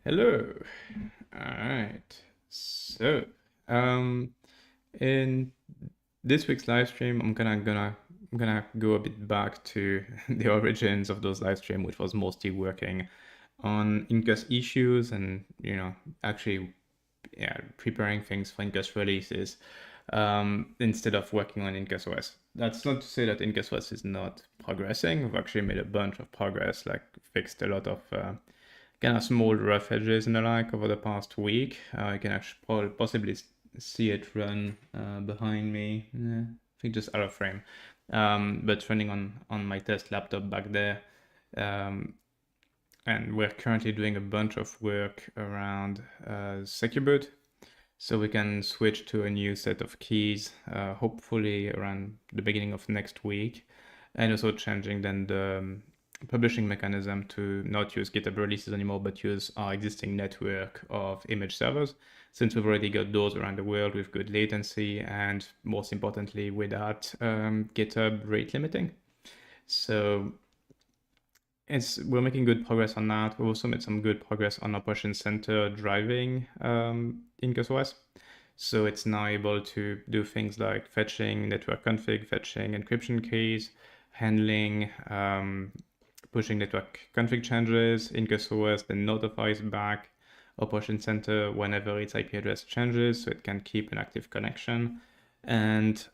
Hello. All right. So, um, in this week's live stream, I'm gonna go a bit back to the origins of those live stream, which was mostly working on Incus issues and actually preparing things for Incus releases instead of working on Incus OS. That's not to say that Incus OS is not progressing. We've actually made a bunch of progress, like fixed a lot of kind of small rough edges and the like over the past week. You can actually possibly see it run behind me. I think just out of frame, but running on my test laptop back there. Um, and we're currently doing a bunch of work around secure boot, so we can switch to a new set of keys, hopefully around the beginning of next week, and also changing then the publishing mechanism to not use GitHub releases anymore, but use our existing network of image servers, since we've already got those around the world with good latency and most importantly without GitHub rate limiting. So we're making good progress on that. We also made some good progress on Operation Center driving Incus OS. So it's now able to do things like fetching network config, fetching encryption keys, handling pushing network config changes. Incus OS then notifies back Operation Center whenever its IP address changes, so it can keep an active connection. And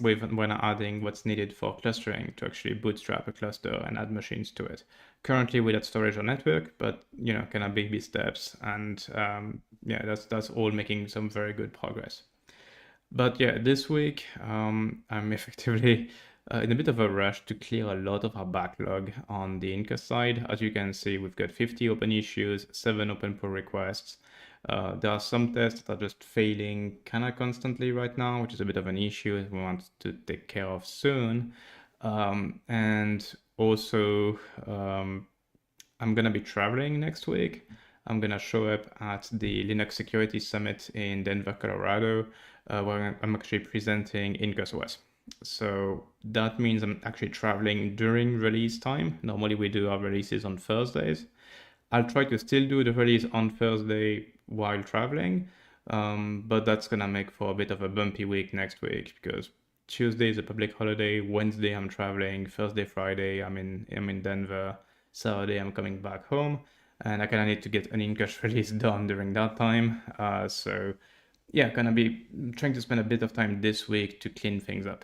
we're now adding what's needed for clustering to actually bootstrap a cluster and add machines to it. Currently with that storage or network, but kind of baby steps, and that's all making some very good progress. But yeah, this week I'm effectively in a bit of a rush to clear a lot of our backlog on the Incus side. As you can see, we've got 50 open issues, 7 open pull requests. There are some tests that are just failing kind of constantly right now, which is a bit of an issue we want to take care of soon. And also, I'm going to be traveling next week. I'm going to show up at the Linux Security Summit in Denver, Colorado, where I'm actually presenting Incus OS. So that means I'm actually traveling during release time. Normally we do our releases on Thursdays. I'll try to still do the release on Thursday while traveling, but that's gonna make for a bit of a bumpy week next week because Tuesday is a public holiday, Wednesday I'm traveling, Thursday, Friday I'm in Denver, Saturday I'm coming back home, and I kind of need to get an Incus release done during that time. So yeah, gonna be trying to spend a bit of time this week to clean things up.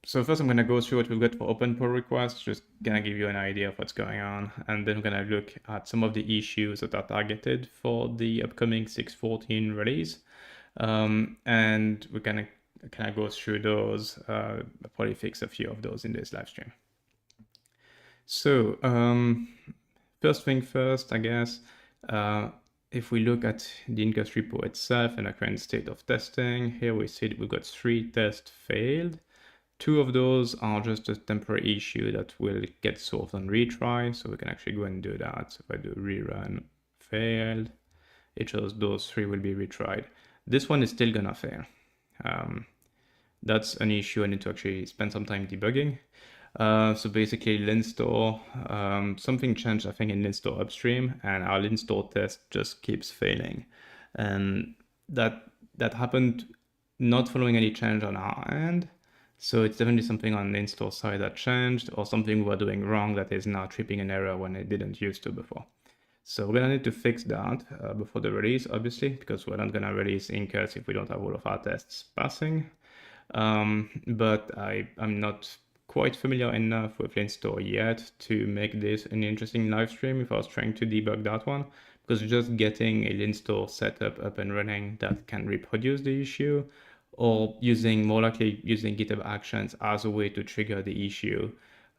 So first I'm going to go through what we've got for open pull requests, just going to give you an idea of what's going on. And then we're going to look at some of the issues that are targeted for the upcoming 6.14 release. And we're going to kind of go through those, probably fix a few of those in this live stream. So first thing first, I guess, if we look at the Incus repo itself and the current state of testing, here we see that we've got 3 tests failed. 2 of those are just a temporary issue that will get solved on retry, so we can actually go and do that. So if I do rerun failed, it shows those 3 will be retried. This one is still gonna fail. That's an issue I need to actually spend some time debugging. So basically linstore, something changed I think in linstore upstream, and our linstore test just keeps failing. And that happened not following any change on our end. So it's definitely something on the install side that changed, or something we were doing wrong that is now tripping an error when it didn't used to before. So we're gonna need to fix that before the release, obviously, because we're not gonna release Incus if we don't have all of our tests passing. But I'm not quite familiar enough with Linstore yet to make this an interesting live stream if I was trying to debug that one, because just getting a Linstore setup up and running that can reproduce the issue, or more likely using GitHub Actions as a way to trigger the issue,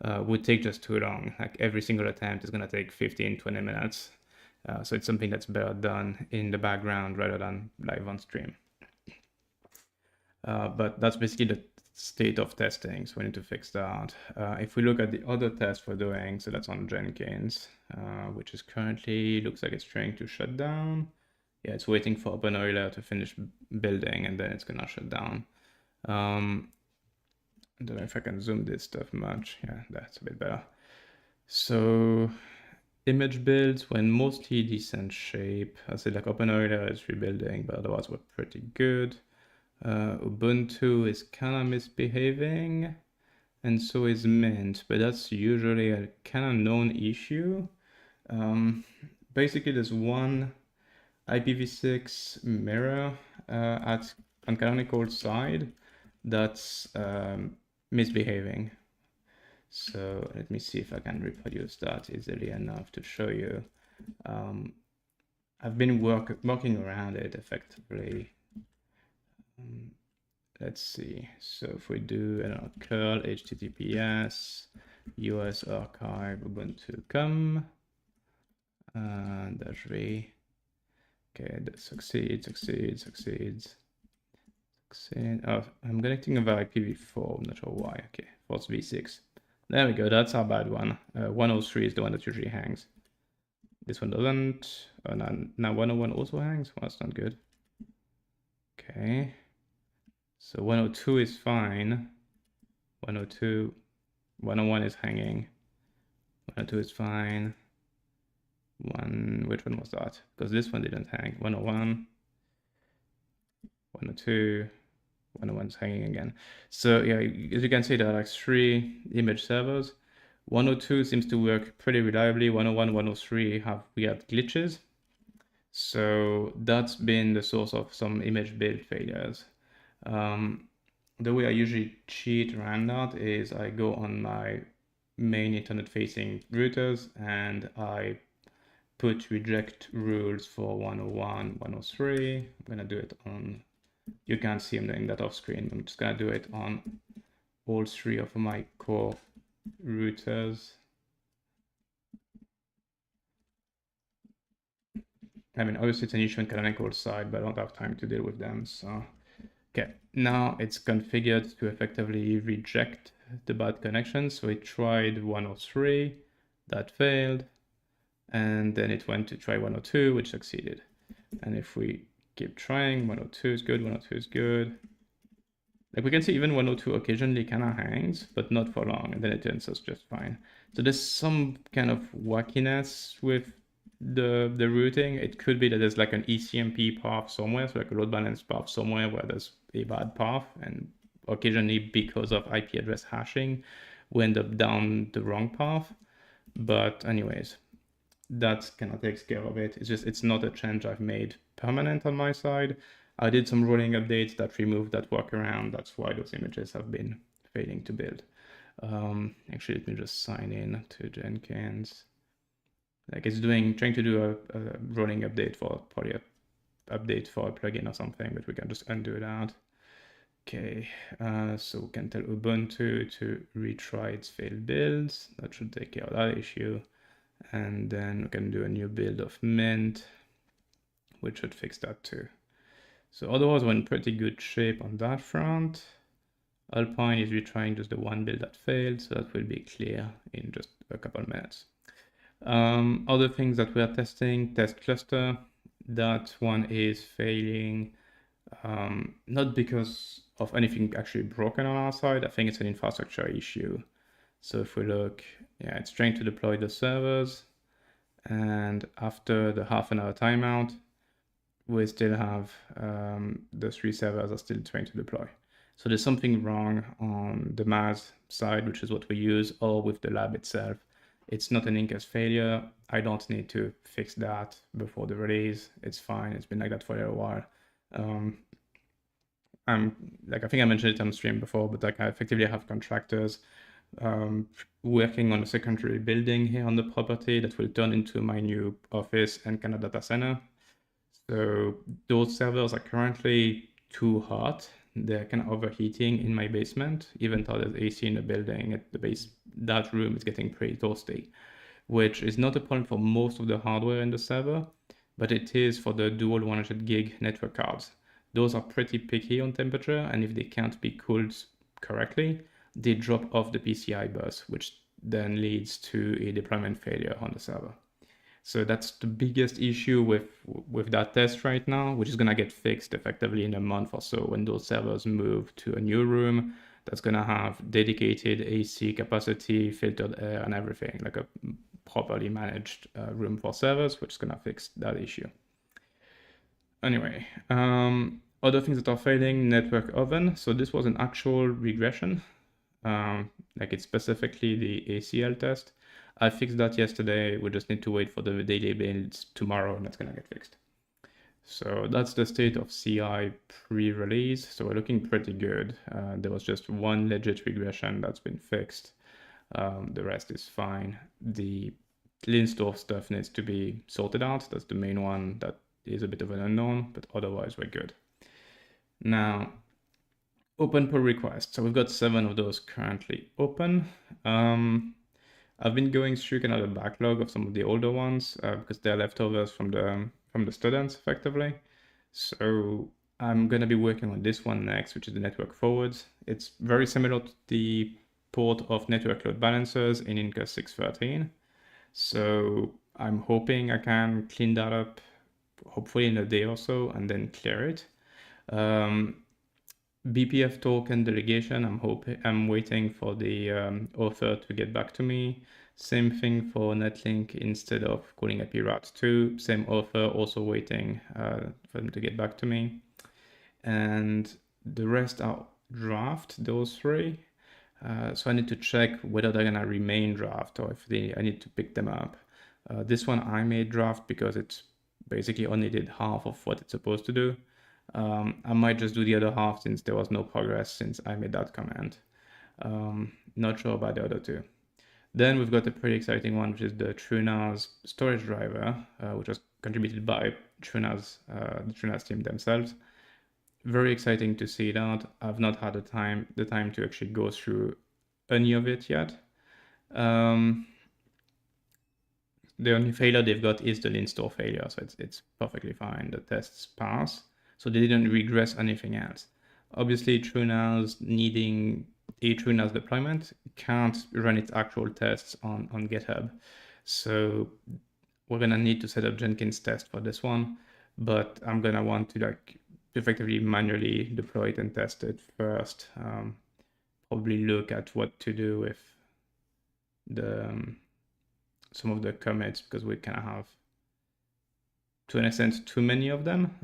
would take just too long. Like every single attempt is gonna take 15, 20 minutes. So it's something that's better done in the background rather than live on stream. But that's basically the state of testing, so we need to fix that. If we look at the other test we're doing, so that's on Jenkins, which is currently, looks like it's trying to shut down. Yeah, it's waiting for OpenEuler to finish building, and then it's gonna shut down. I don't know if I can zoom this stuff much. Yeah, that's a bit better. So image builds were in mostly decent shape. I said like OpenOiler is rebuilding, but otherwise we're pretty good. Ubuntu is kind of misbehaving, and so is Mint, but that's usually a kind of known issue. Basically, there's one IPv6 mirror on canonical side that's misbehaving. So let me see if I can reproduce that easily enough to show you. I've been working around it effectively. Let's see. So if we do, I don't know, curl https us archive ubuntu.com -v. Okay, that succeeds. Oh, I'm connecting via IPv4. I'm not sure why. Okay, force v6. There we go. That's our bad one. 103 is the one that usually hangs. This one doesn't. Oh, now 101 also hangs. Well, that's not good. Okay. So 102 is fine. 101 is hanging. 102 is fine. Which one was that? Because this one didn't hang. 101, 102, 101 is hanging again. So yeah, as you can see, there are like 3 image servers. 102 seems to work pretty reliably. 101, 103 have weird glitches. So that's been the source of some image build failures. The way I usually cheat around that is I go on my main internet-facing routers and I put reject rules for 101, 103. I'm gonna do it on, you can't see I'm doing that off screen. I'm just gonna do it on all 3 of my core routers. I mean, obviously it's an issue on canonical side, but I don't have time to deal with them. So, okay, now it's configured to effectively reject the bad connection. So it tried 103, that failed. And then it went to try 102, which succeeded. And if we keep trying, 102 is good, 102 is good. Like we can see even 102 occasionally kind of hangs, but not for long, and then it turns out just fine. So there's some kind of wackiness with the routing. It could be that there's like an ECMP path somewhere, so like a load balance path somewhere where there's a bad path, and occasionally because of IP address hashing, we end up down the wrong path. But anyways, that kind of takes care of it. It's just, it's not a change I've made permanent on my side. I did some rolling updates that removed that workaround. That's why those images have been failing to build. Actually, let me just sign in to Jenkins. Like it's trying to do a rolling update for probably a update for a plugin or something, but we can just undo that. Okay, so we can tell Ubuntu to retry its failed builds. That should take care of that issue. And then we can do a new build of Mint, which should fix that too. So otherwise, we're in pretty good shape on that front. Alpine is retrying just the one build that failed, so that will be clear in just a couple of minutes. Other things that we are testing, test cluster, that one is failing, not because of anything actually broken on our side. I think it's an infrastructure issue. So if we look, yeah, it's trying to deploy the servers, and after the half-an-hour timeout, we still have the 3 servers are still trying to deploy. So there's something wrong on the MAS side, which is what we use, or with the lab itself. It's not an Incus failure. I don't need to fix that before the release. It's fine. It's been like that for a while. I think I mentioned it on stream before, but like I effectively have contractors working on a secondary building here on the property that will turn into my new office and kind of data center. So those servers are currently too hot. They're kind of overheating in my basement, even though there's AC in the building. At the base, that room is getting pretty toasty, which is not a problem for most of the hardware in the server, but it is for the dual 100 gig network cards. Those are pretty picky on temperature, and if they can't be cooled correctly, they drop off the PCI bus, which then leads to a deployment failure on the server. So that's the biggest issue with that test right now, which is going to get fixed effectively in a month or so when those servers move to a new room that's going to have dedicated AC capacity, filtered air, and everything, like a properly managed room for servers, which is gonna fix that issue. Anyway, other things that are failing, network oven. So this was an actual regression. Like it's specifically the ACL test. I fixed that yesterday. We just need to wait for the daily builds tomorrow, and that's gonna get fixed. So that's the state of CI pre-release. So we're looking pretty good. There was just one legit regression that's been fixed. The rest is fine. The clean store stuff needs to be sorted out. That's the main one that is a bit of an unknown, but otherwise we're good. Now, open pull requests. So we've got 7 of those currently open. I've been going through kind of the backlog of some of the older ones because they're leftovers from the students effectively. So I'm gonna be working on this one next, which is the network forwards. It's very similar to the port of network load balancers in Incus 6.13. So I'm hoping I can clean that up, hopefully in a day or so, and then clear it. BPF token delegation, I'm waiting for the author to get back to me. Same thing for netlink, instead of calling IP route 2, same author, also waiting for them to get back to me. And the rest are draft, those 3. So I need to check whether they're gonna remain draft or if I need to pick them up. This one I made draft because it basically only did half of what it's supposed to do. I might just do the other half since there was no progress since I made that command. Not sure about the other 2. Then we've got a pretty exciting one, which is the TrueNAS storage driver, which was contributed by the TrueNAS team themselves. Very exciting to see that. I've not had the time to actually go through any of it yet. The only failure they've got is the lin store failure, so it's perfectly fine. The tests pass, so they didn't regress anything else. Obviously, TrueNAS needing a TrueNAS deployment can't run its actual tests on GitHub, so we're gonna need to set up Jenkins test for this one, but I'm gonna want to like effectively manually deploy it and test it first. Probably look at what to do with the some of the commits, because we kind of have, to an extent, too many of them.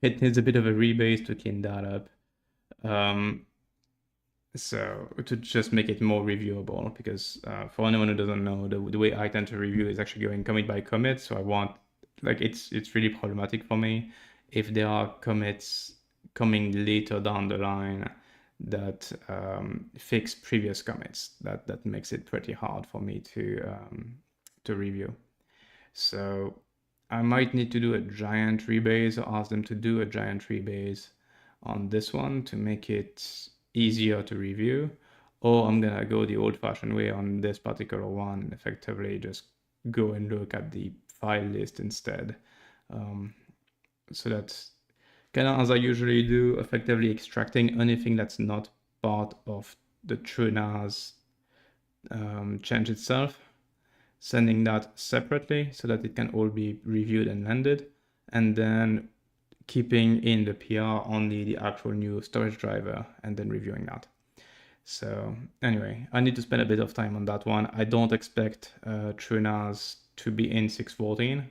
It needs a bit of a rebase to clean that up. So to just make it more reviewable, because for anyone who doesn't know, the way I tend to review is actually going commit by commit. So I want, like, it's really problematic for me if there are commits coming later down the line that fix previous commits. That makes it pretty hard for me to review. So I might need to do a giant rebase, or ask them to do a giant rebase on this one to make it easier to review, or I'm gonna go the old-fashioned way on this particular one and effectively just go and look at the file list instead. So that's kind of as I usually do, effectively extracting anything that's not part of the TrueNAS change itself, sending that separately so that it can all be reviewed and landed, and then keeping in the PR only the actual new storage driver and then reviewing that. So anyway, I need to spend a bit of time on that one. I don't expect TrueNAS to be in 6.14.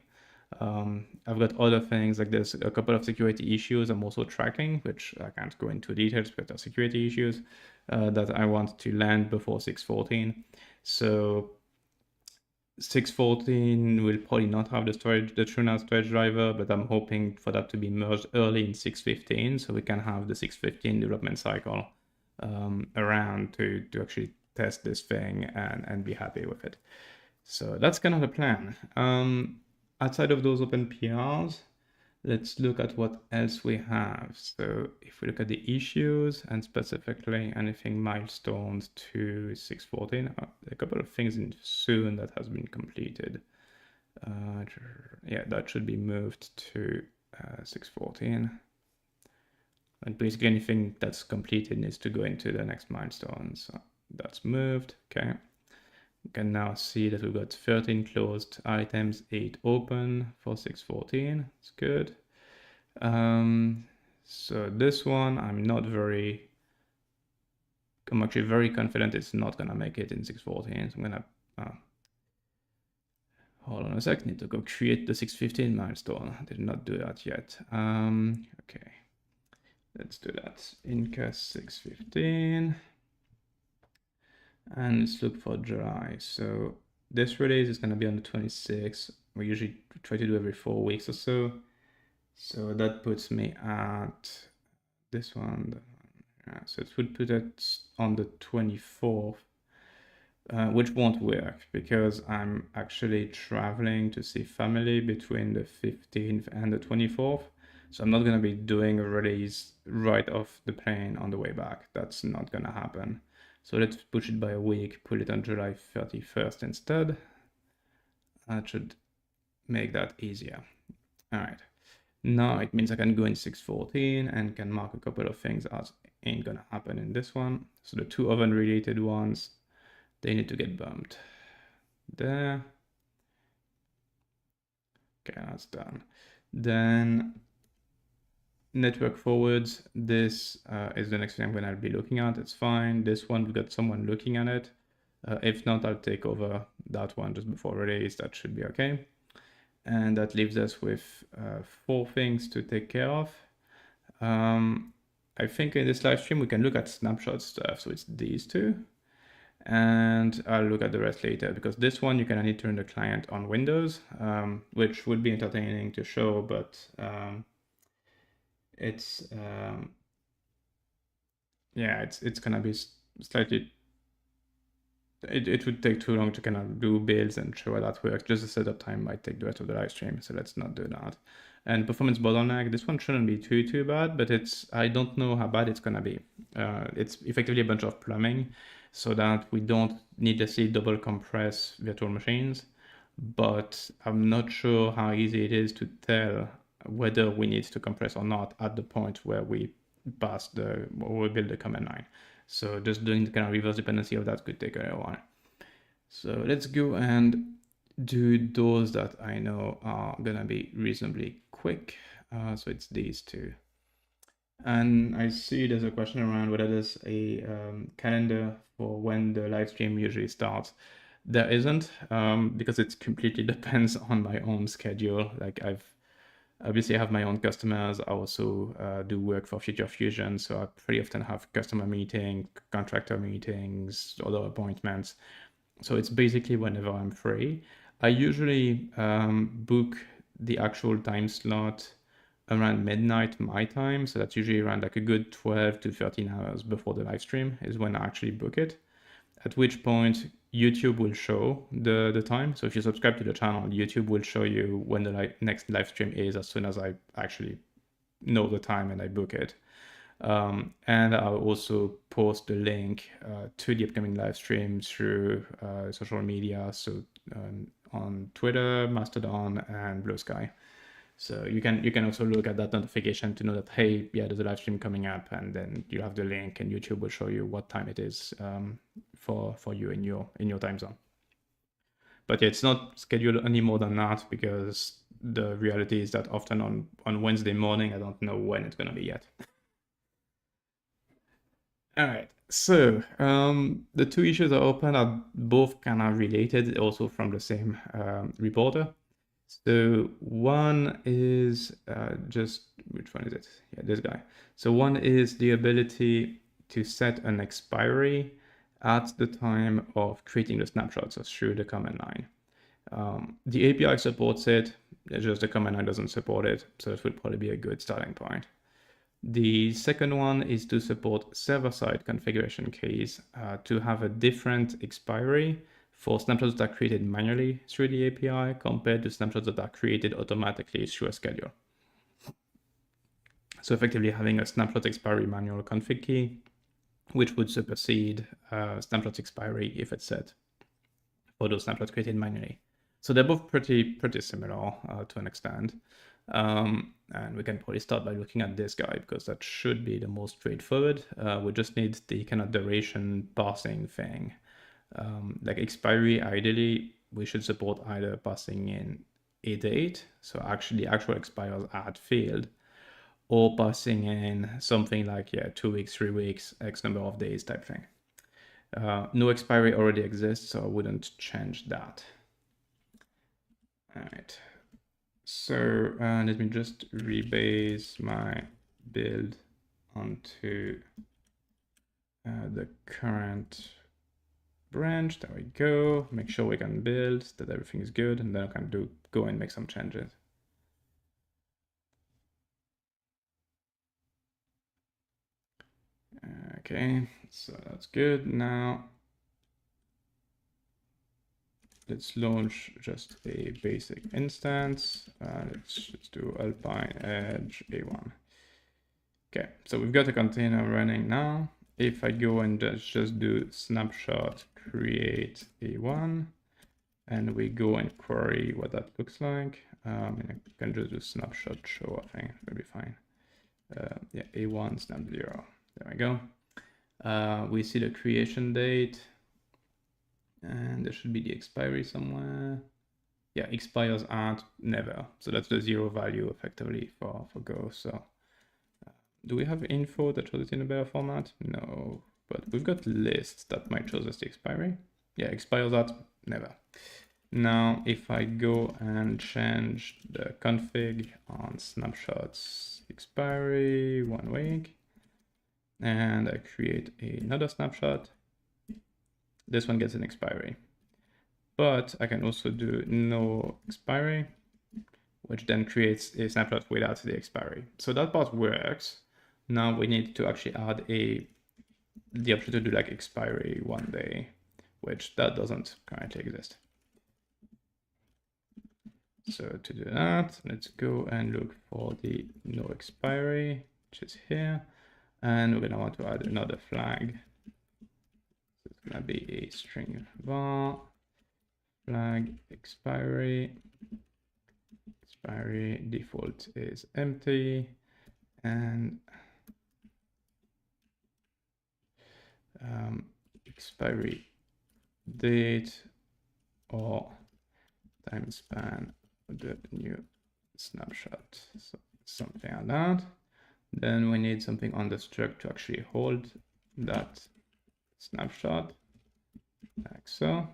I've got other things, like there's a couple of security issues I'm also tracking, which I can't go into details, but they're security issues that I want to land before 6.14. So 6.14 will probably not have the TrueNAS storage driver, but I'm hoping for that to be merged early in 6.15, so we can have the 6.15 development cycle around to actually test this thing and be happy with it. So that's kind of the plan. Outside of those open PRs, let's look at what else we have. So if we look at the issues and specifically anything milestones to 6.14, a couple of things in soon that has been completed. Yeah, that should be moved to 6.14. And basically anything that's completed needs to go into the next milestone. So that's moved, okay. You can now see that we've got 13 closed items, 8 open for 6.14. It's good. So this one, I'm actually very confident it's not gonna make it in 6.14. So I'm gonna a sec, need to go create the 615 milestone. I did not do that yet. Okay, let's do that. Incus 615. And let's look for July. So this release is going to be on the 26th. We usually try to do every 4 weeks or so. So that puts me at this one. So it would put it on the 24th. Which won't work because I'm actually traveling to see family between the 15th and the 24th. So I'm not going to be doing a release right off the plane on the way back. That's not going to happen. So let's push it by a week, put it on July 31st instead. That should make that easier. All right. Now it means I can go in 614 and can mark a couple of things as ain't going to happen in this one. So the two oven related ones, they need to get bumped. There. Okay, that's done. Then network forwards, this is the next thing I'm going to be looking at. It's fine. This one, we got someone looking at it. If not, I'll take over that one just before release. That should be okay. And that leaves us with 4 things to take care of. I think in this live stream, we can look at snapshot stuff. So it's these two. And I'll look at the rest later because this one you can only turn the client on Windows, which would be entertaining to show, but it's yeah, it's gonna be slightly. It would take too long to kind of do builds and show how that works. Just the setup time might take the rest of the live stream, so let's not do that. And performance bottleneck, this one shouldn't be too bad, but I don't know how bad it's gonna be. It's effectively a bunch of plumbing, so that we don't needlessly double compress virtual machines. But I'm not sure how easy it is to tell whether we need to compress or not at the point where we we build the command line. So just doing the kind of reverse dependency of that could take a while. So let's go and do those that I know are gonna be reasonably quick. So it's these two. And I see there's a question around whether there's a calendar for when the live stream usually starts. There isn't, because it completely depends on my own schedule. Like obviously I have my own customers. I also do work for Future Fusion, so I pretty often have customer meetings, contractor meetings, other appointments. So it's basically whenever I'm free. I usually book the actual time slot around midnight my time. So that's usually around like a good 12 to 13 hours before the live stream is when I actually book it. At which point YouTube will show the time. So if you subscribe to the channel, YouTube will show you when the next live stream is as soon as I actually know the time and I book it. And I'll also post the link to the upcoming live stream through social media, so on Twitter, Mastodon, and Blue Sky. So you can also look at that notification to know that, hey, yeah, there's a live stream coming up, and then you have the link, and YouTube will show you what time it is for you in your time zone. But yeah, it's not scheduled any more than that because the reality is that often on Wednesday morning, I don't know when it's gonna be yet. All right, so the two issues are open are both kind of related, also from the same reporter. So one is which one is it? Yeah, this guy. So one is the ability to set an expiry at the time of creating the snapshots through the command line. The API supports it, it's just the command line doesn't support it, so it would probably be a good starting point. The second one is to support server-side configuration keys to have a different expiry for snapshots that are created manually through the API compared to snapshots that are created automatically through a schedule. So effectively having a snapshot expiry manual config key, which would supersede snapshot expiry if it's set for those snapshots created manually. So they're both pretty similar to an extent. And we can probably start by looking at this guy because that should be the most straightforward. We just need the kind of duration parsing thing. Like expiry, ideally, we should support either passing in a date, so actually actual expires at field, or passing in something like, 2 weeks, 3 weeks, X number of days type thing. No expiry already exists, so I wouldn't change that. All right. So let me just rebase my build onto the current branch. There we go. Make sure we can build, that everything is good, and then I can go and make some changes. Okay, so that's good. Now let's launch just a basic instance. Let's do Alpine Edge A1. Okay, so we've got a container running now. If I go and just do snapshot create A1, and we go and query what that looks like, and I can just do snapshot show, I think it'll be fine. Yeah, A1 snap 0. There we go. We see the creation date, and there should be the expiry somewhere. Yeah, expires at never. So that's the 0 value effectively for Go. So do we have info that shows it in a better format? No, but we've got lists that might show us the expiry. Yeah, expires at never. Now, if I go and change the config on snapshots expiry 1 week, and I create another snapshot, this one gets an expiry. But I can also do no expiry, which then creates a snapshot without the expiry. So that part works. Now we need to actually add the option to do like expiry 1 day, which that doesn't currently exist. So to do that, let's go and look for the no expiry, which is here. And we're gonna want to add another flag. So it's gonna be a string var flag expiry. Expiry default is empty, and expiry date or time span of the new snapshot. So something like that. Then we need something on the struct to actually hold that snapshot, like so.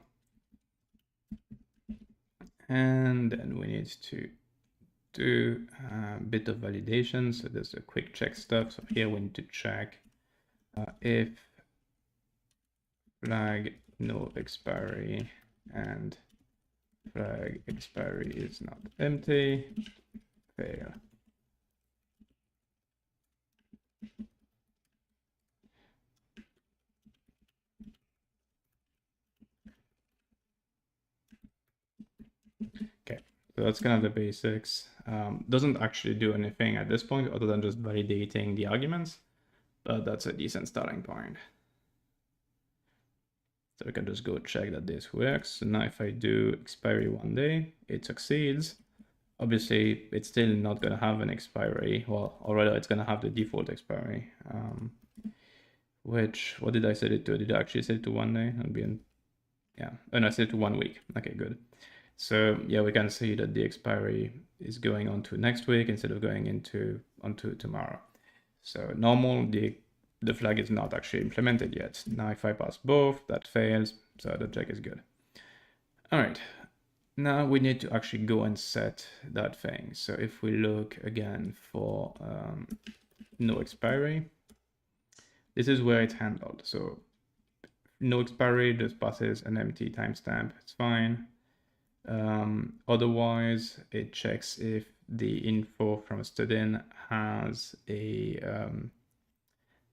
And then we need to do a bit of validation. So there's a quick check stuff. So here we need to check if flag no expiry and flag expiry is not empty, fail. Okay, so that's kind of the basics. Doesn't actually do anything at this point other than just validating the arguments, but that's a decent starting point. So we can just go check that this works. So now if I do expiry 1 day, it succeeds. Obviously, it's still not going to have an expiry. Well, or rather, it's going to have the default expiry. Which, what did I set it to? Did I actually set it to 1 day? It'll be in, yeah. Oh, no, I set it to 1 week. Okay, good. So yeah, we can see that the expiry is going on to next week instead of going onto tomorrow. So normal, the flag is not actually implemented yet. Now if I pass both, that fails, so the check is good. All right, now we need to actually go and set that thing. So if we look again for no expiry, this is where it's handled. So no expiry just passes an empty timestamp, it's fine. Otherwise, it checks if the info from student has a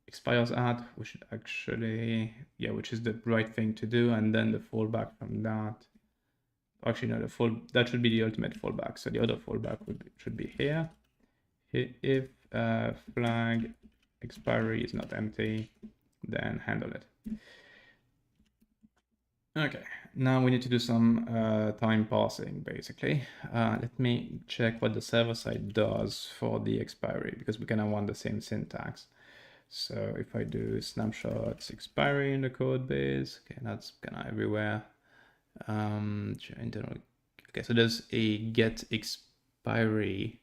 expires at, which actually, yeah, which is the right thing to do, and then the fallback from that. Actually, no, that should be the ultimate fallback. So the other fallback should be here. If flag expiry is not empty, then handle it. Okay, now we need to do some time parsing, basically. Let me check what the server side does for the expiry, because we kind of want the same syntax. So if I do snapshots expiry in the code base, okay, that's kind of everywhere. Okay, so there's a get expiry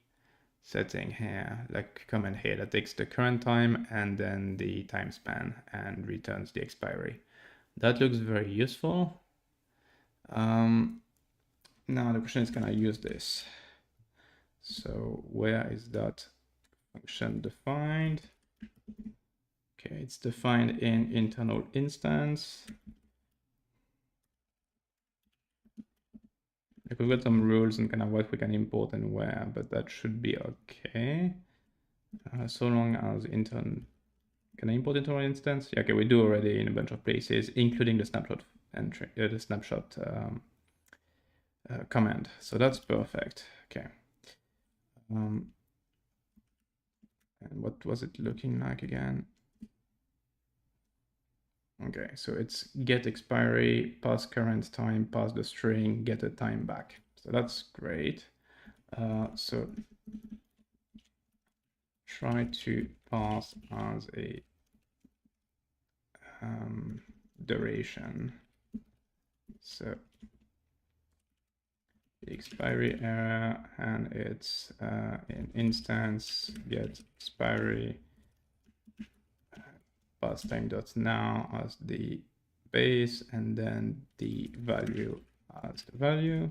setting here, like comment here that takes the current time and then the time span and returns the expiry. That looks very useful. Now the question is, can I use this? So where is that function defined? Okay, it's defined in internal instance. Like we've got some rules and kind of what we can import and where, but that should be okay. So long as intern, can I import internal instance? Yeah, okay, we do already in a bunch of places, including the snapshot entry, the snapshot command. So that's perfect. Okay. And what was it looking like again? Okay, so it's get expiry, pass current time, pass the string, get a time back. So that's great. So try to pass as a duration. So the expiry error, and it's in instance get expiry pass time dot now as the base, and then the value as the value.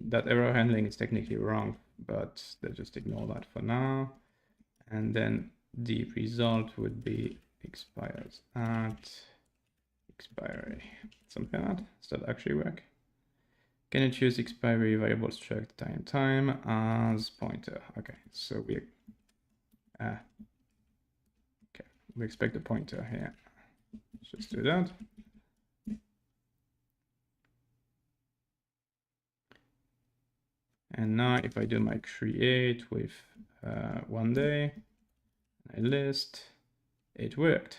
That error handling is technically wrong, but let's just ignore that for now. And then the result would be expires at expiry, something like that. Does that actually work? Can you choose expiry variable struct time as pointer? Okay, so we expect a pointer here. Let's just do that. And now if I do my create with 1 day, I list, it worked.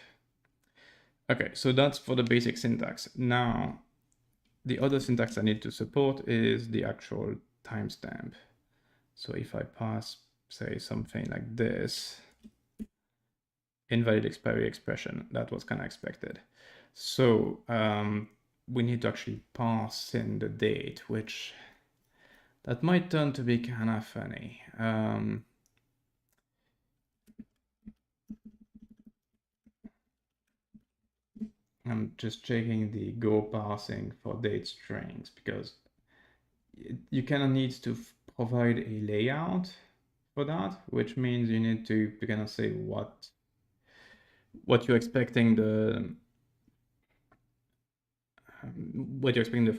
Okay, so that's for the basic syntax. Now, the other syntax I need to support is the actual timestamp. So if I pass, say, something like this, invalid expiry expression, that was kind of expected. So we need to actually pass in the date, which that might turn to be kind of funny. I'm just checking the Go parsing for date strings because you kind of need to provide a layout for that, which means you need to kind of say what you're expecting the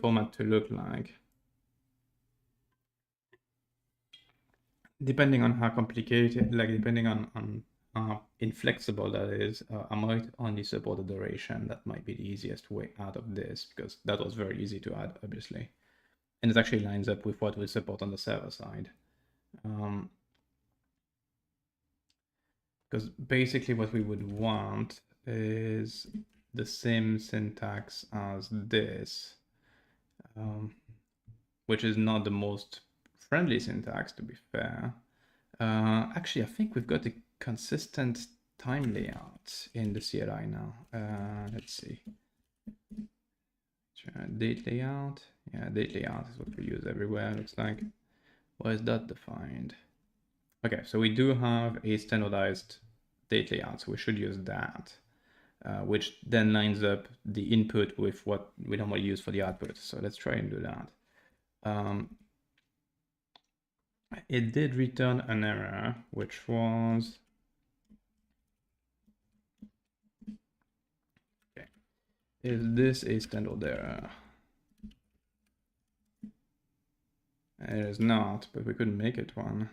format to look like. Depending on how complicated, like depending on how inflexible that is, I might only support the duration. That might be the easiest way out of this because that was very easy to add, obviously. And it actually lines up with what we support on the server side. Because basically what we would want is the same syntax as this, which is not the most friendly syntax, to be fair. Actually, I think we've got a consistent time layout in the CLI now. Let's see. Date layout. Yeah, date layout is what we use everywhere, looks like. Why is that defined? Okay, so we do have a standardized date layout, so we should use that, which then lines up the input with what we normally use for the output. So let's try and do that. It did return an error, which was, okay, is this a standard error? It is not, but we couldn't make it one.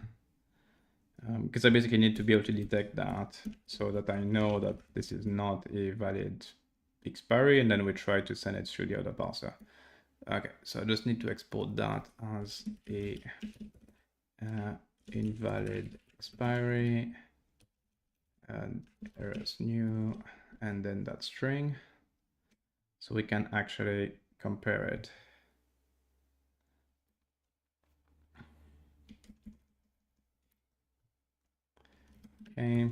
Because I basically need to be able to detect that so that I know that this is not a valid expiry, and then we try to send it through the other parser. Okay, so I just need to export that as a invalid expiry, and errors new, and then that string, so we can actually compare it. Okay.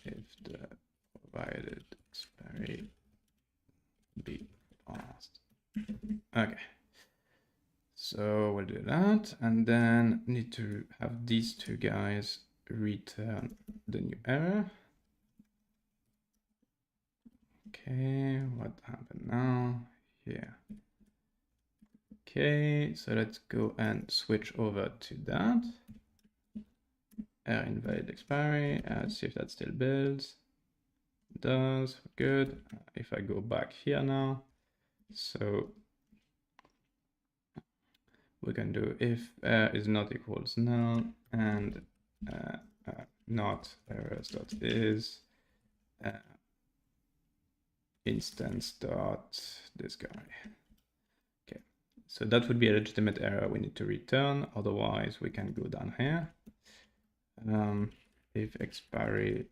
If the provided expiry be passed. Okay. So we'll do that, and then need to have these two guys return the new error. Okay, what happened now? Here. Okay, so let's go and switch over to that. Error invalid expiry. See if that still builds. It does. Good. If I go back here now, so we can do if error is not equals null and not errors.is instance dot this guy. Okay, so that would be a legitimate error we need to return. Otherwise, we can go down here. If expiry.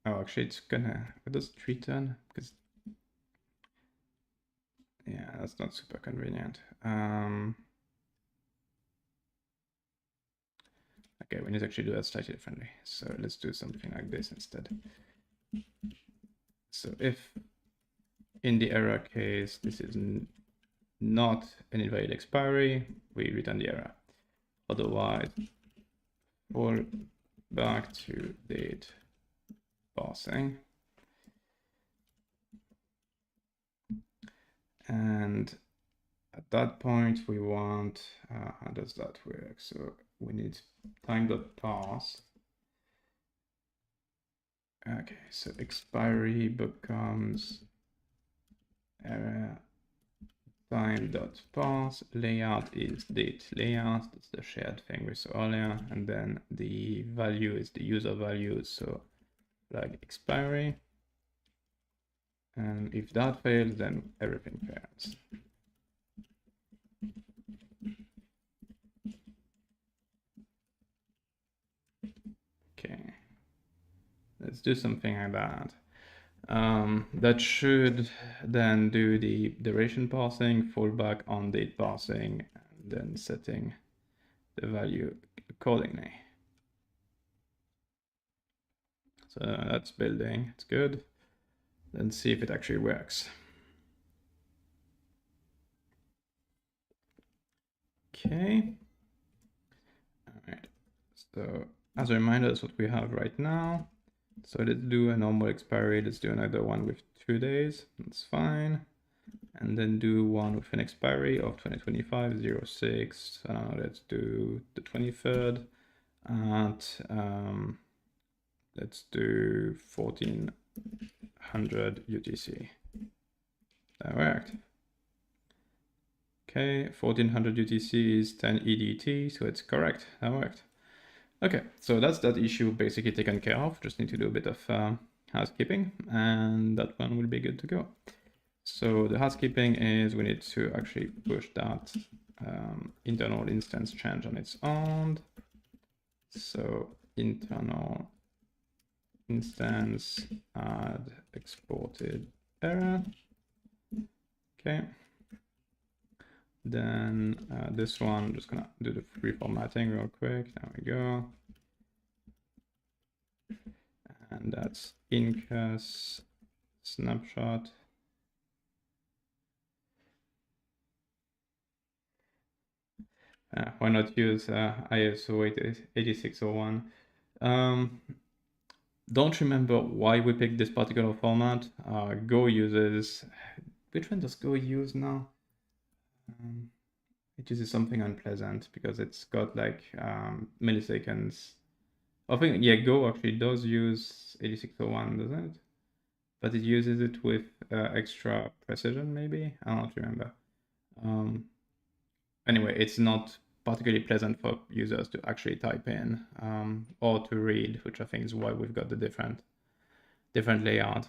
Oh, actually, it's gonna. What does it return? Because yeah, that's not super convenient. Okay, we need to actually do that slightly differently. So let's do something like this instead. So if in the error case, this is not an invalid expiry, we return the error. Otherwise, fall back to date parsing. And at that point, we want, how does that work? So we need time.parse. Okay, so expiry becomes error time.parse. Layout is date layout. That's the shared thing we saw earlier. And then the value is the user value. So flag expiry. And if that fails, then everything fails. Okay, let's do something like that. That should then do the duration parsing, fallback on date parsing, and then setting the value accordingly. So that's building, it's good. Then see if it actually works. Okay. All right. So as a reminder, that's what we have right now. So let's do a normal expiry. Let's do another one with 2 days. That's fine. And then do one with an expiry of 2025 06. I don't know, let's do the 23rd at let's do 1400 UTC. That worked. Okay, 1400 UTC is 10 EDT, so it's correct. That worked. Okay, so that's that issue basically taken care of. Just need to do a bit of housekeeping, and that one will be good to go. So the housekeeping is we need to actually push that internal instance change on its own. So internal instance add exported error. Okay. Then this one, I'm just gonna do the reformatting real quick. There we go. And that's Incus snapshot. Why not use ISO 8601? Don't remember why we picked this particular format. Go uses, which one does Go use now? It uses something unpleasant because it's got like milliseconds. I think, yeah, Go actually does use 8601, doesn't it? But it uses it with extra precision, maybe? I don't remember. Anyway, it's not particularly pleasant for users to actually type in or to read, which I think is why we've got the different layout.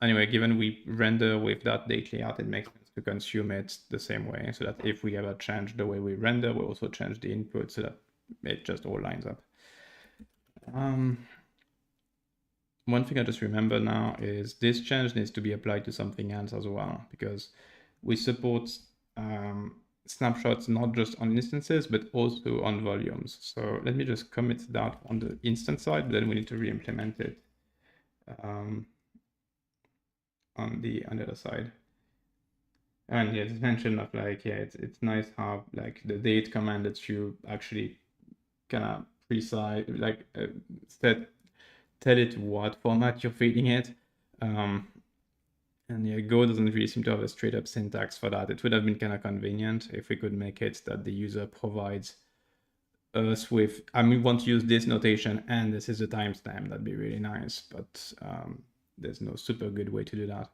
Anyway, given we render with that date layout, it makes sense to consume it the same way, so that if we ever change the way we render, we also change the input so that it just all lines up. One thing I just remember now is this change needs to be applied to something else as well, because we support snapshots not just on instances, but also on volumes. So let me just commit that on the instance side, but then we need to re-implement it on the other side. And yeah, this mention of like, yeah, it's nice how like the date command lets you actually kind of tell it what format you're feeding it. And yeah, Go doesn't really seem to have a straight up syntax for that. It would have been kind of convenient if we could make it that the user provides us with, I mean, we want to use this notation and this is a timestamp. That'd be really nice, but there's no super good way to do that.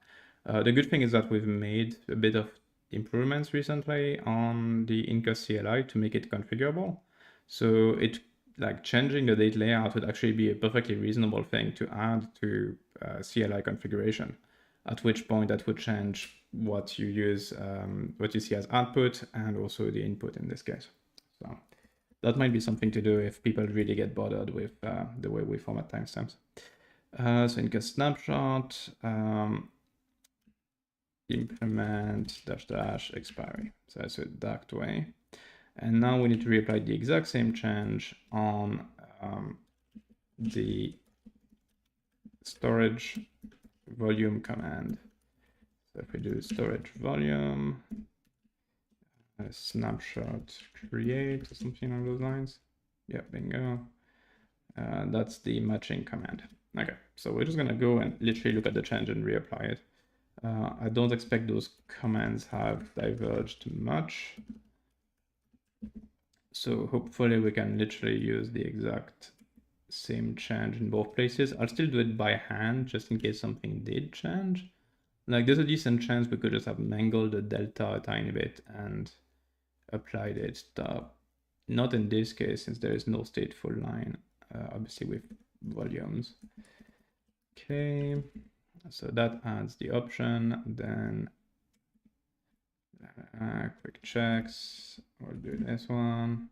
The good thing is that we've made a bit of improvements recently on the Incus CLI to make it configurable. So it, like, changing the date layout would actually be a perfectly reasonable thing to add to CLI configuration, at which point that would change what you use, what you see as output and also the input in this case. So that might be something to do if people really get bothered with the way we format timestamps. So Incus snapshot, implement -- expiry. So that's it that way. And now we need to reapply the exact same change on the storage volume command. So if we do storage volume, snapshot create or something along those lines. Yeah, bingo. That's the matching command. Okay, so we're just gonna go and literally look at the change and reapply it. I don't expect those commands have diverged much. So hopefully we can literally use the exact same change in both places. I'll still do it by hand just in case something did change. Like, there's a decent chance we could just have mangled the delta a tiny bit and applied it. Not in this case, since there is no stateful line, obviously with volumes. Okay, so that adds the option. Then quick checks. We'll do this one.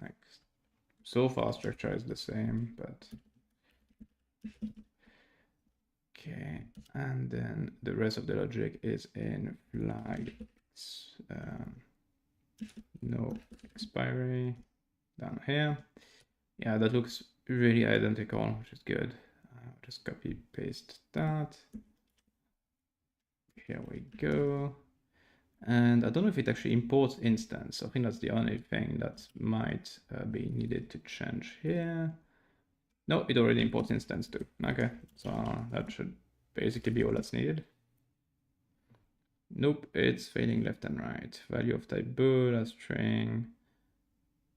Next. So far, structure is the same, but okay. And then the rest of the logic is in flag. No expiry down here. Yeah, that looks really identical, which is good. Just copy paste that. Here we go. And I don't know if it actually imports instance. I think that's the only thing that might be needed to change here. No, it already imports instance too. Okay, so that should basically be all that's needed. Nope, it's failing left and right. Value of type bool as string.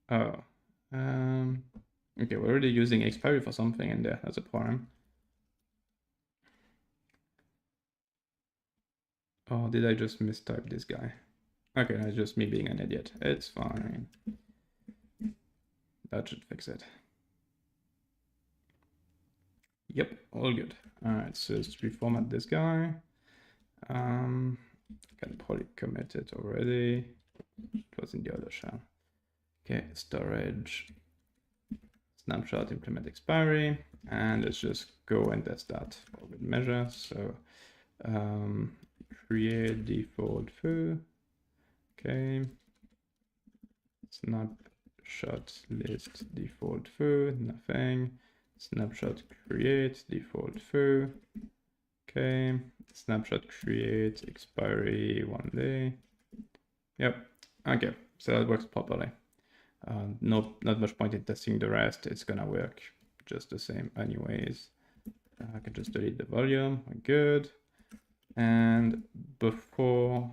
Oh, okay, we're already using expiry for something in there. That's a problem. Oh, did I just mistype this guy? Okay, that's just me being an idiot. It's fine. That should fix it. Yep, all good. All right, so let's reformat this guy. Can probably commit it already. It was in the other shell. Okay, storage, snapshot, implement expiry, and let's just go and test that for good measure. So create default foo. Okay, snapshot list default foo, nothing. Snapshot create default foo. Okay, snapshot create expiry 1 day. Yep, okay, so that works properly. Not much point in testing the rest. It's gonna work just the same anyways. I can just delete the volume. We're good. And before,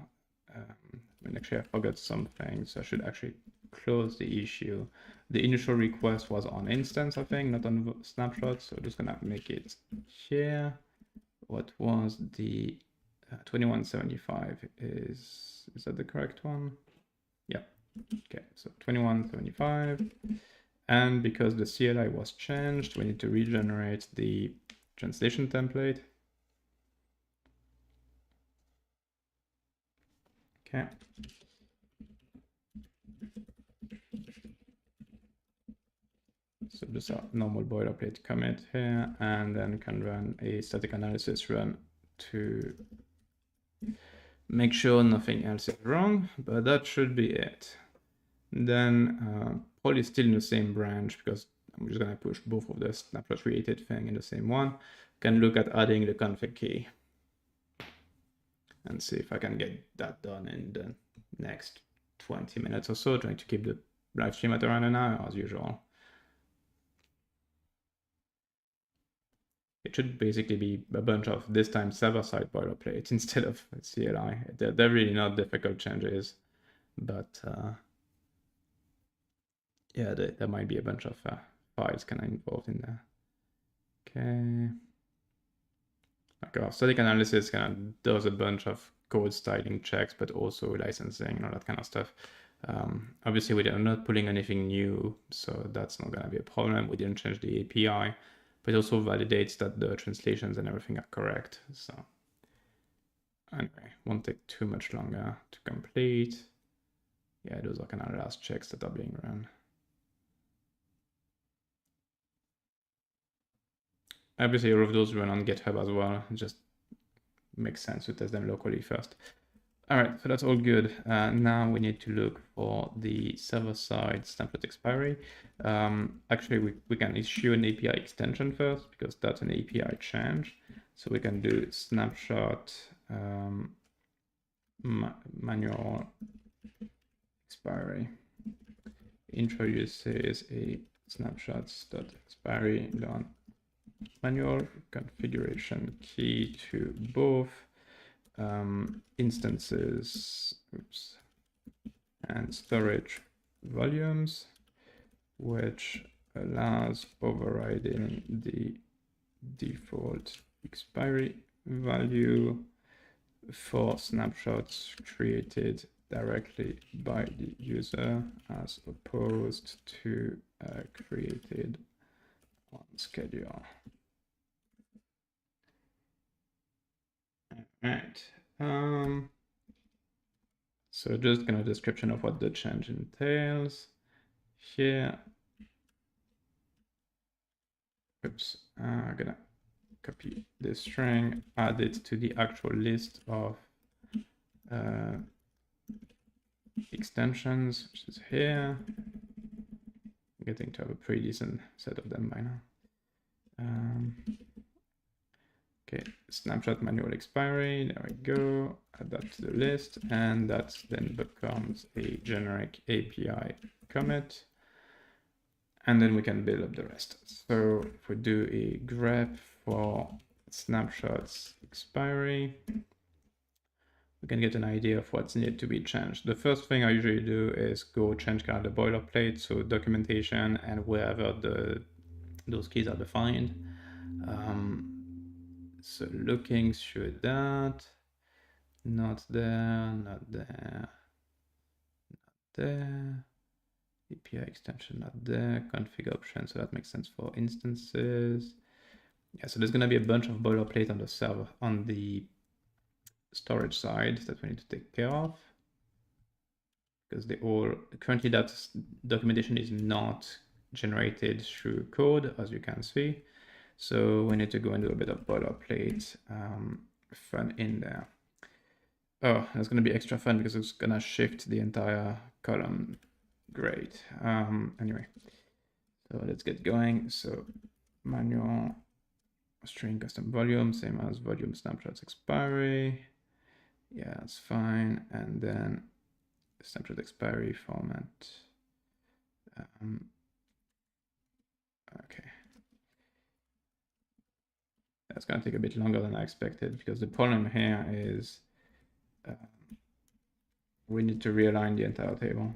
actually I forgot something, so I should actually close the issue. The initial request was on instance, I think, not on snapshot. So I'm just gonna make it here. What was the 2175 is that the correct one? Yeah. Okay, so 2175. And because the CLI was changed, we need to regenerate the translation template. Okay. So just a normal boilerplate commit here, and then can run a static analysis run to make sure nothing else is wrong, but that should be it. Then probably still in the same branch, because I'm just gonna push both of the snapshot created thing in the same one. Can look at adding the config key and see if I can get that done in the next 20 minutes or so, trying to keep the live stream at around an hour as usual. should basically be a bunch of this time server-side boilerplates instead of CLI. They're really not difficult changes, but yeah, there might be a bunch of files kind of involved in there. Okay. Like our static analysis kind of does a bunch of code styling checks, but also licensing and all that kind of stuff. Obviously, we are not pulling anything new, so that's not going to be a problem. We didn't change the API, but it also validates that the translations and everything are correct. So anyway, won't take too much longer to complete. Yeah, those are kind of last checks that are being run. Obviously, all of those run on GitHub as well. It just makes sense to test them locally first. All right, so that's all good. Now we need to look for the server-side snapshot expiry. Actually, we can issue an API extension first because that's an API change. So we can do snapshot manual expiry. Introduces a snapshots.expiry manual configuration key to both instances, and storage volumes, which allows overriding the default expiry value for snapshots created directly by the user as opposed to created on schedule. All right. So just kind of description of what the change entails here. Oops, I'm gonna copy this string, add it to the actual list of extensions, which is here. I'm getting to have a pretty decent set of them by now. Okay, snapshot manual expiry, there we go, add that to the list, and that then becomes a generic API commit, and then we can build up the rest. So if we do a grep for snapshots expiry, we can get an idea of what's needed to be changed. The first thing I usually do is go change kind of the boilerplate, so documentation and wherever those keys are defined. So looking through that, not there, not there, not there. API extension not there, config option, so that makes sense for instances. Yeah, so there's going to be a bunch of boilerplate on the server, on the storage side that we need to take care of. Because they all, currently that documentation is not generated through code, as you can see. So we need to go and do a bit of boilerplate fun in there. Oh, that's going to be extra fun because it's going to shift the entire column. Great. Anyway, so let's get going. So manual string custom volume, same as volume snapshots expiry. Yeah, that's fine. And then snapshot expiry format. Okay. That's going to take a bit longer than I expected because the problem here is we need to realign the entire table.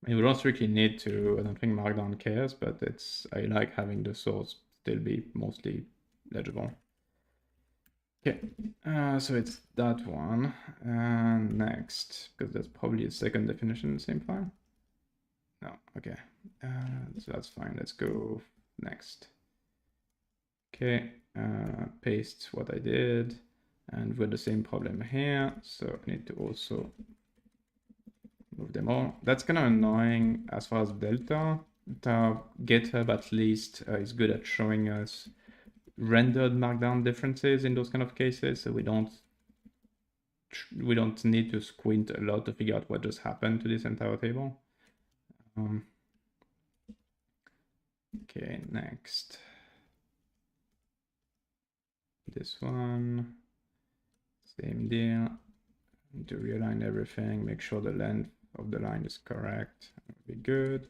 I mean, we don't strictly need to, I don't think Markdown cares, but I like having the source still be mostly legible. Okay, so it's that one. And next, because that's probably a second definition in the same file. No, okay. So that's fine. Let's go next. Okay, paste what I did. And we've got the same problem here. So I need to also move them all. That's kind of annoying as far as Delta. GitHub at least is good at showing us rendered markdown differences in those kind of cases, so we don't need to squint a lot to figure out what just happened to this entire table. Okay, next. This one, same deal. Need to realign everything, make sure the length of the line is correct. That would be good.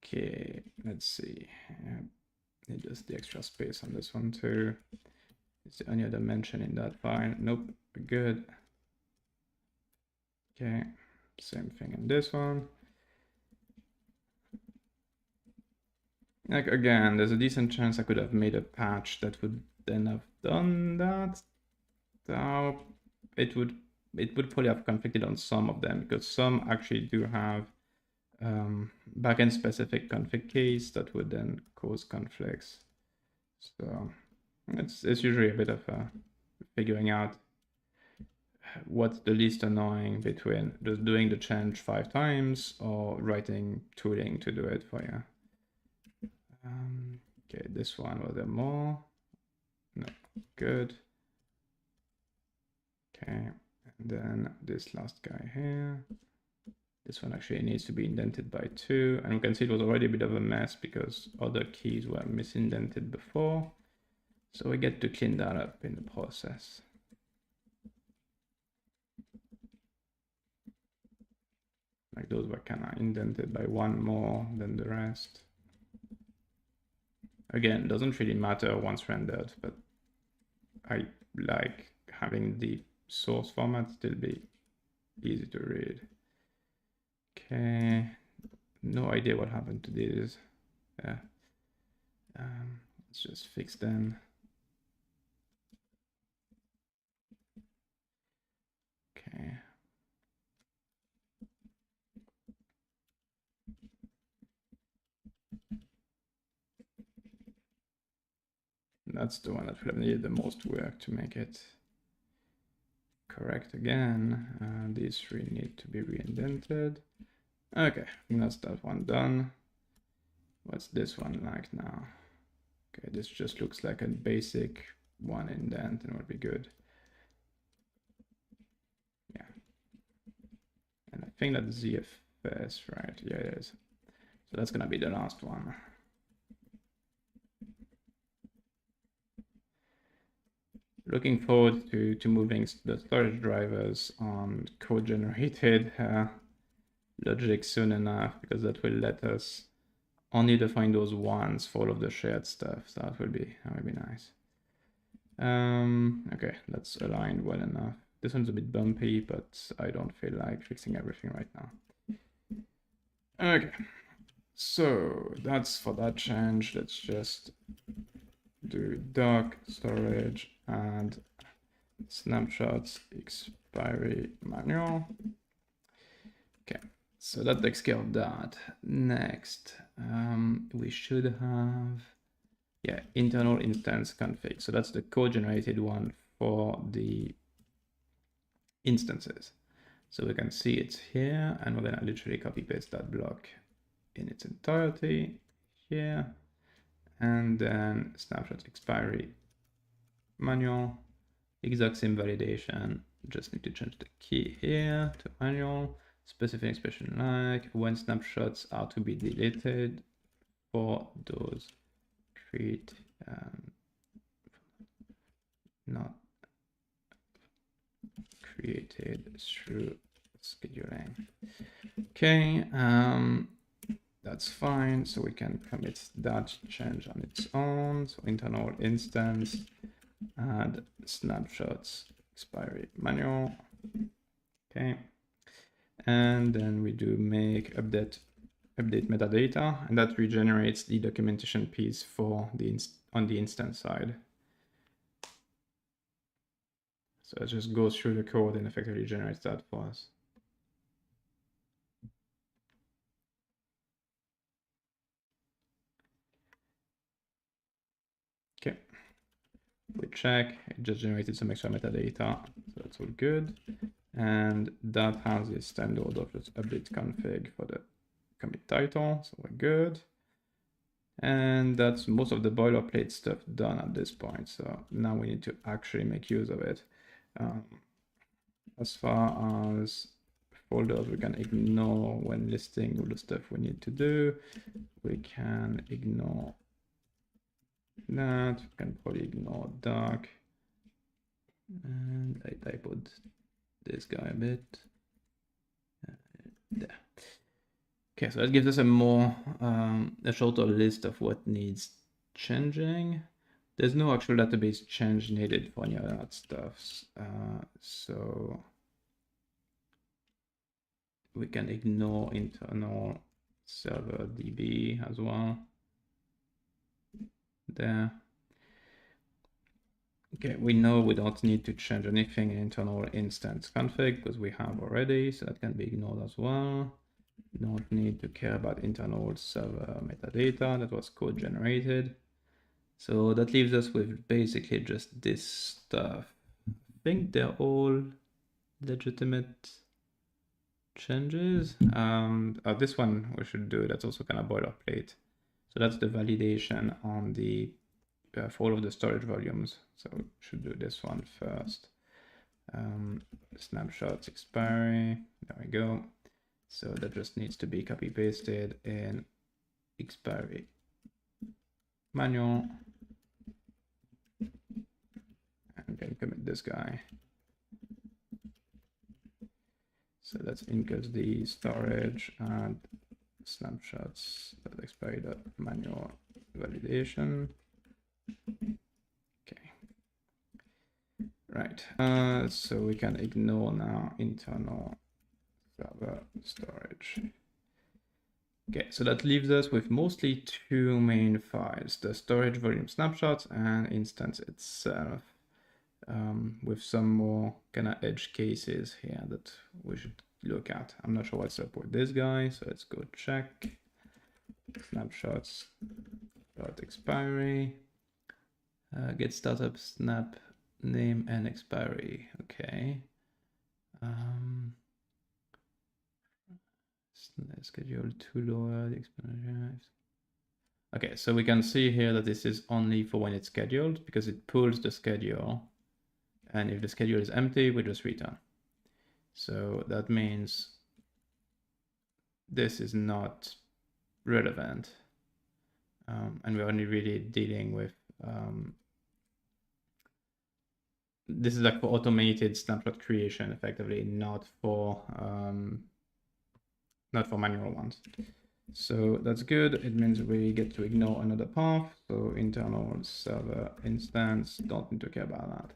Okay, let's see. Need just the extra space on this one too. Is there any other mention in that file? Nope, we're good. Okay, same thing in this one. Like again, there's a decent chance I could have made a patch that would then have done that. So it would probably have conflicted on some of them, because some actually do have backend specific config keys that would then cause conflicts. So it's usually a bit of figuring out what's the least annoying between just doing the change 5 times or writing tooling to do it for you. Okay, this one, was there more? No, good. Okay, and then this last guy here. This one actually needs to be indented by 2, and we can see it was already a bit of a mess because other keys were misindented before. So we get to clean that up in the process. Like those were kind of indented by 1 more than the rest. Again, doesn't really matter once rendered, but I like having the source format still be easy to read. Okay, no idea what happened to these. Yeah. Let's just fix them. Okay. That's the one that would have needed the most work to make it correct again. These 3 need to be re-indented. Okay, that's that one done. What's this one like now? Okay, this just looks like a basic 1 indent and would be good. Yeah. And I think that's ZFS, right? Yeah, it is. So that's gonna be the last one. Looking forward to moving the storage drivers on code-generated logic soon enough, because that will let us only define those ones for all of the shared stuff. So that would be nice. Okay, that's aligned well enough. This one's a bit bumpy, but I don't feel like fixing everything right now. Okay, so that's for that change. Let's just do doc storage and snapshots expiry manual. Okay, so that takes care of that. Next, we should have, yeah, internal instance config. So that's the code generated one for the instances. So we can see it's here, and we're gonna literally copy paste that block in its entirety here, and then snapshot expiry manual, exact same validation. Just need to change the key here to manual. Specific expression like when snapshots are to be deleted for those create not created through scheduling. Okay, that's fine. So we can commit that change on its own. So internal instance, add snapshots expiry manual. Okay, and then we do make update metadata, and that regenerates the documentation piece for the on the instance side. So it just goes through the code and effectively generates that for us. Okay, we check, it just generated some extra metadata, so that's all good. And that has a standard of just update config for the commit title, so we're good. And that's most of the boilerplate stuff done at this point. So now we need to actually make use of it. As far as folders, we can ignore when listing all the stuff we need to do. We can ignore that. We can probably ignore dark. And I typoed this guy a bit. There. Okay, so that gives us a shorter list of what needs changing. There's no actual database change needed for any of that stuff. So we can ignore internal server DB as well. There. Okay, we know we don't need to change anything in internal instance config because we have already, so that can be ignored as well. Don't need to care about internal server metadata, that was code generated. So that leaves us with basically just this stuff. I think they're all legitimate changes. This one we should do, that's also kind of boilerplate. So that's the validation on the for all of the storage volumes. So we should do this one first. Snapshots expiry, there we go. So that just needs to be copy pasted in expiry manual. And then commit this guy. So let's include the storage and snapshots that expiry the manual validation. Okay. Right. So we can ignore now internal server storage. Okay, so that leaves us with mostly two main files, the storage volume snapshots and instance itself, with some more kind of edge cases here that we should look at. I'm not sure what's up with this guy, so let's go check. Snapshots dot expiry, get startup snap name and expiry. Okay. Schedule to lower the exponential. Okay, so we can see here that this is only for when it's scheduled because it pulls the schedule. And if the schedule is empty, we just return. So that means this is not relevant. And we're only really dealing with, this is like for automated snapshot creation effectively, not for manual ones. So that's good. It means we get to ignore another path. So internal server instance, don't need to care about that.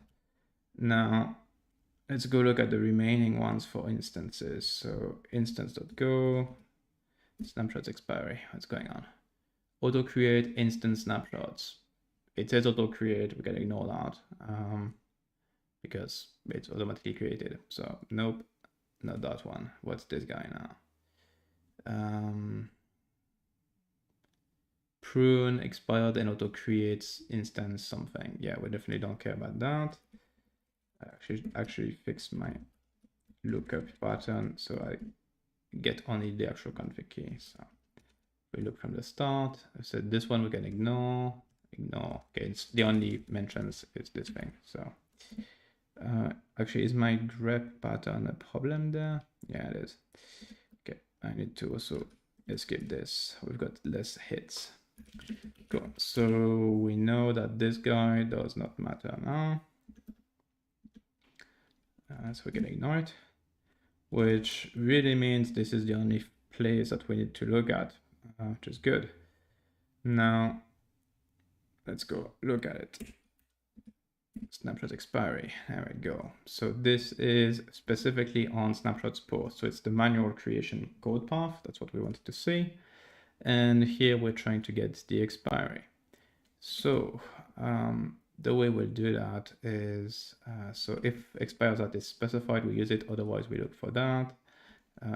Now, let's go look at the remaining ones for instances. So instance.go, snapshots expiry, what's going on? Auto create instance snapshots. It says auto create, we can ignore that because it's automatically created. So nope, not that one. What's this guy now? Prune expired and auto creates instance something. Yeah, we definitely don't care about that. I actually fix my lookup pattern so I get only the actual config key. So we look from the start. I said this one we can ignore. Okay, it's the only mentions is this thing. So actually, is my grep pattern a problem there? Yeah, it is. Okay, I need to also escape this. We've got less hits. Cool. So we know that this guy does not matter now. So we can ignore it, which really means this is the only place that we need to look at, which is good. Now, let's go look at it. Snapshot expiry, there we go. So this is specifically on snapshots post. So it's the manual creation code path. That's what we wanted to see. And here we're trying to get the expiry. So the way we'll do that is, so if expires that is specified, we use it. Otherwise, we look for that.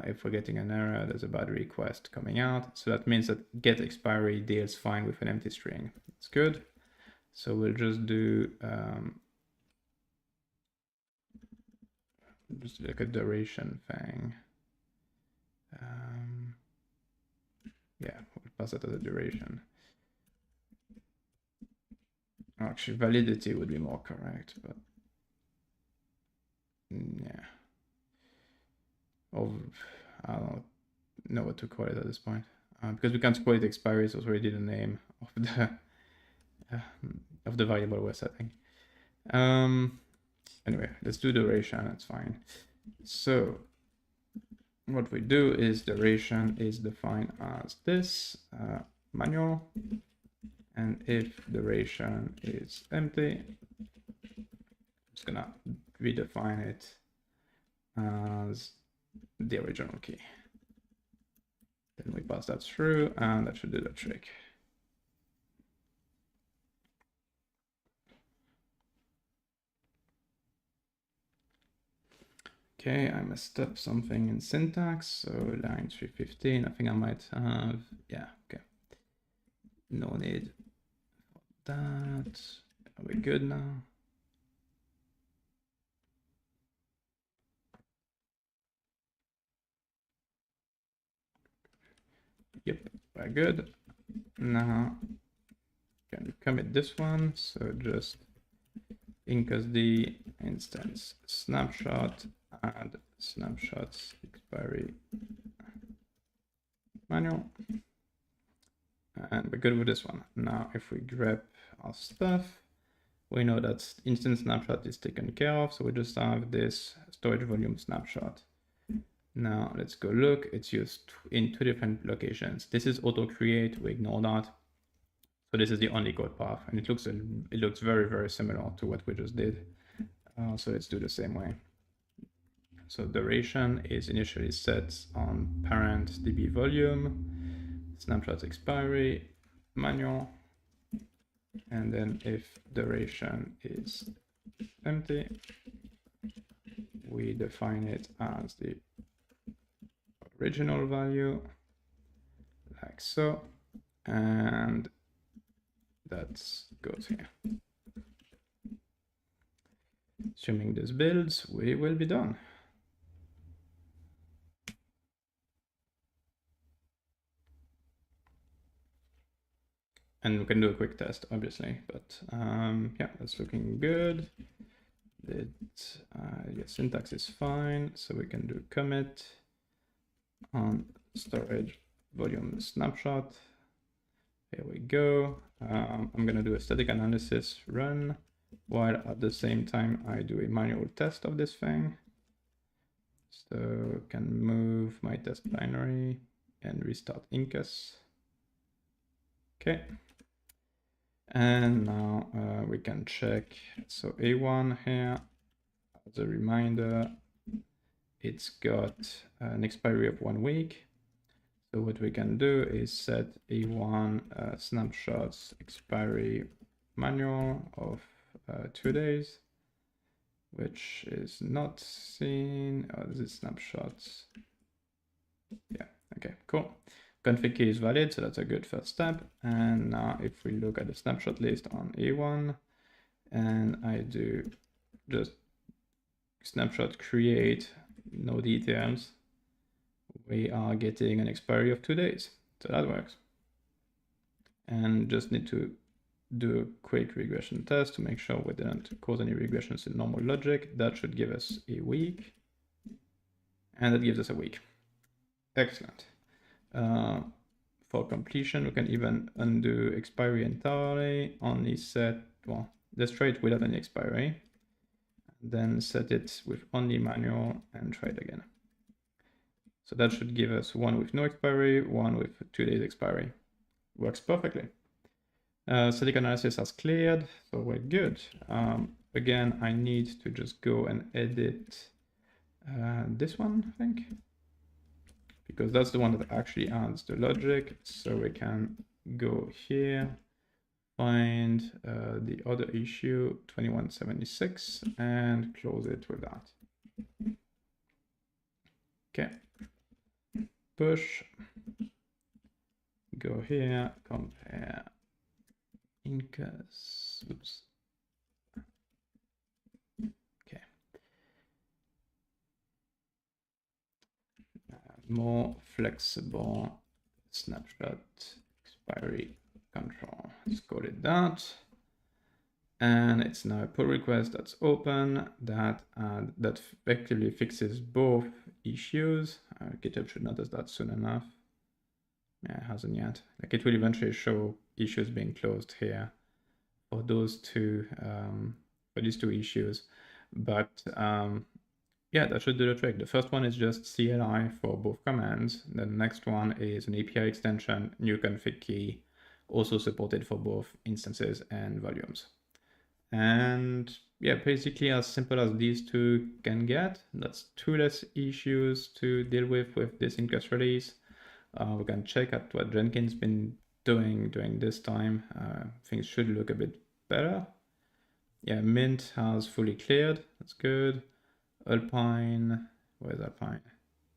If we're getting an error, there's a bad request coming out. So that means that get expiry deals fine with an empty string. It's good. So we'll just do just like a duration thing. Yeah, we'll pass it as a duration. Actually, validity would be more correct, but yeah. I don't know what to call it at this point. Because we can't call it expiry, so it's already the name of the of the variable we're setting. Anyway, let's do duration, that's fine. So what we do is duration is defined as this, manual, and if duration is empty, I'm just gonna redefine it as the original key. Then we pass that through, and that should do the trick. Okay, I messed up something in syntax, so line 315, I think I might have, yeah, okay. No need for that. Are we good now? Yep, we're good. Now, can commit this one, so just Incus D instance snapshot, add snapshots expiry manual, and we're good with this one. Now, if we grab our stuff, we know that instance snapshot is taken care of, so we just have this storage volume snapshot. Now let's go look. It's used in 2 different locations. This is auto create. We ignore that. So this is the only code path, and it looks very, very similar to what we just did. So let's do the same way. So duration is initially set on parent db volume, snapshot expiry, manual, and then if duration is empty, we define it as the original value, like so, and that goes here. Assuming this builds, we will be done. And we can do a quick test, obviously, but yeah, that's looking good. Yeah, syntax is fine, so we can do commit on storage volume snapshot. Here we go. I'm gonna do a static analysis run, while at the same time I do a manual test of this thing. So can move my test binary and restart Incus. Okay. And now we can check. So A1 here, as a reminder, it's got an expiry of 1 week. So what we can do is set A1 snapshots expiry manual of 2 days, which is not seen. Oh, this is snapshots. Yeah, okay, cool. Config key is valid, so that's a good first step. And now if we look at the snapshot list on A1, and I do just snapshot create, no details, we are getting an expiry of 2 days. So that works. And just need to do a quick regression test to make sure we didn't cause any regressions in normal logic. That should give us a week. And that gives us a week. Excellent. For completion, we can even undo expiry entirely, only set, well, let's try it without any expiry. Then set it with only manual and try it again. So that should give us one with no expiry, one with 2 days expiry. Works perfectly. Static analysis has cleared, so we're good. Again, I need to just go and edit this one, I think, because that's the one that actually adds the logic. So we can go here, find the other issue, 2176, and close it with that. Okay. Push. Go here, compare Incus. Oops. Okay. More flexible snapshot expiry control. Let's call it that. And it's now a pull request that's open that effectively fixes both issues. GitHub should notice that soon enough. Yeah, it hasn't yet. Like, it will eventually show issues being closed here, for those two, for these two issues. But yeah, that should do the trick. The first one is just CLI for both commands. The next one is an API extension, new config key, also supported for both instances and volumes. And yeah, basically as simple as these two can get. That's two less issues to deal with this Incus release. We can check at what Jenkins been doing during this time. Things should look a bit better. Yeah, Mint has fully cleared. That's good. Alpine, where's Alpine?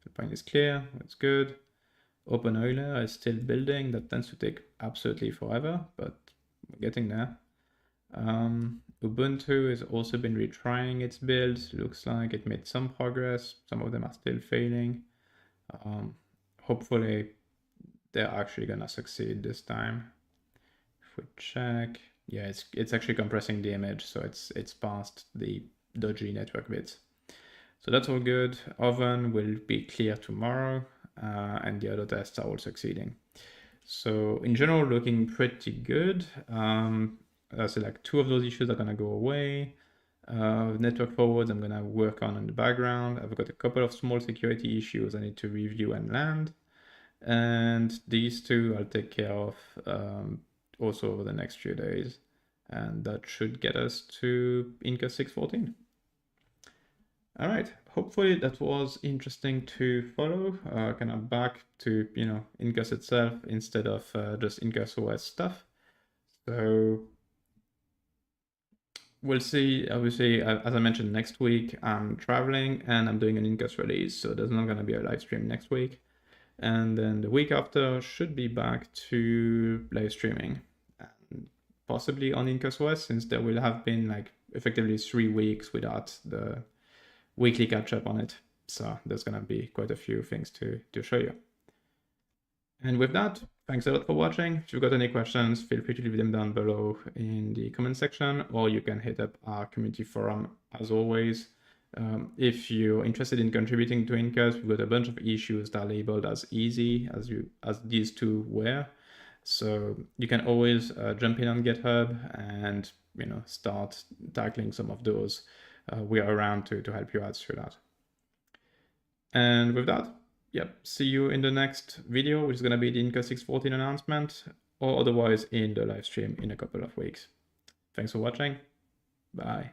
Alpine is clear, that's good. OpenEuler is still building. That tends to take absolutely forever, but we're getting there. Ubuntu has also been retrying its builds. Looks like it made some progress. Some of them are still failing. Hopefully they're actually gonna succeed this time. If we check, yeah, it's actually compressing the image, so it's past the dodgy network bits. So that's all good. Oven will be clear tomorrow, and the other tests are all succeeding. So in general, looking pretty good. So like two of those issues are gonna go away. Network forwards I'm gonna work on in the background. I've got a couple of small security issues I need to review and land. And these two I'll take care of also over the next few days. And that should get us to Incus 6.14. All right, hopefully that was interesting to follow, kind of back to, Incus itself instead of just Incus OS stuff. So we'll see. Obviously, as I mentioned, next week I'm traveling and I'm doing an Incus release, so there's not going to be a live stream next week. And then the week after should be back to live streaming, and possibly on Incus OS, since there will have been like effectively 3 weeks without the weekly catch up on it. So there's going to be quite a few things to show you. And with that, thanks a lot for watching. If you've got any questions, feel free to leave them down below in the comment section, or you can hit up our community forum as always. If you're interested in contributing to Incus, we've got a bunch of issues that are labeled as easy as these two were. So you can always jump in on GitHub and start tackling some of those. We are around to help you out through that. And with that, see you in the next video, which is going to be the Incus 6.14 announcement, or otherwise in the live stream in a couple of weeks. Thanks for watching. Bye.